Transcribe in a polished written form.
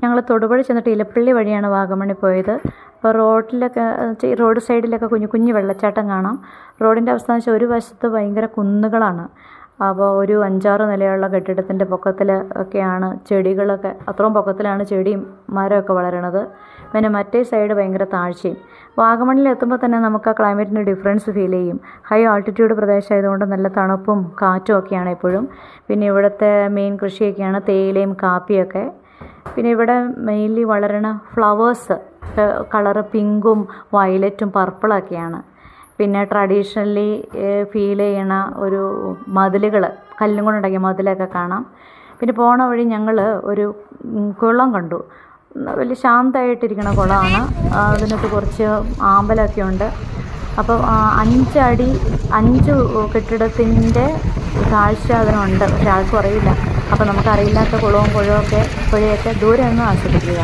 ഞങ്ങൾ തൊടുപുഴ ചെന്നിട്ട് ഇലപ്പള്ളി വഴിയാണ് വാഗമണ്ണിൽ പോയത്. അപ്പോൾ റോഡ് സൈഡിലൊക്കെ കുഞ്ഞു കുഞ്ഞു വെള്ളച്ചാട്ടം കാണാം. റോഡിൻ്റെ അവസ്ഥ എന്ന് വെച്ചാൽ ഒരു വശത്ത് ഭയങ്കര കുന്നുകളാണ്. അപ്പോൾ ഒരു 5-6 നിലയുള്ള കെട്ടിടത്തിൻ്റെ പൊക്കത്തിൽ ഒക്കെയാണ് ചെടികളൊക്കെ, അത്രയും പൊക്കത്തിലാണ് ചെടിയും മരമൊക്കെ വളരണത്. പിന്നെ മറ്റേ സൈഡ് ഭയങ്കര താഴ്ചയും. വാഗമണ്ണിൽ എത്തുമ്പോൾ തന്നെ നമുക്ക് ആ ക്ലൈമറ്റിൻ്റെ ഡിഫറൻസ് ഫീൽ ചെയ്യും. ഹൈ ആൾട്ടിറ്റ്യൂഡ് പ്രദേശമായതുകൊണ്ട് നല്ല തണുപ്പും കാറ്റും ഒക്കെയാണ് എപ്പോഴും. പിന്നെ ഇവിടുത്തെ മെയിൻ കൃഷിയൊക്കെയാണ് തേയിലയും കാപ്പിയൊക്കെ. പിന്നെ ഇവിടെ മെയിൻലി വളരണ ഫ്ലവേഴ്സ് കളറ് പിങ്കും വയലറ്റും പർപ്പിളൊക്കെയാണ്. പിന്നെ ട്രഡീഷണലി ഫീൽ ചെയ്യണ ഒരു മതിലുകൾ, കല്ലും കൊണ്ടുണ്ടാക്കിയ മതിലൊക്കെ കാണാം. പിന്നെ പോണ വഴി ഞങ്ങൾ ഒരു കുളം കണ്ടു. വലിയ ശാന്തമായിട്ടിരിക്കണ കുളമാണ്. അതിനകത്ത് കുറച്ച് ആമ്പലൊക്കെ ഉണ്ട്. അപ്പോൾ 5 കെട്ടിടത്തിൻ്റെ താഴ്ച അതിനുണ്ട്. പക്ഷെ ആർക്കും അറിയില്ല. അപ്പോൾ നമുക്കറിയില്ലാത്ത കുളവും പുഴയൊക്കെ ദൂരെ നിന്ന് ആസ്വദിക്കുക.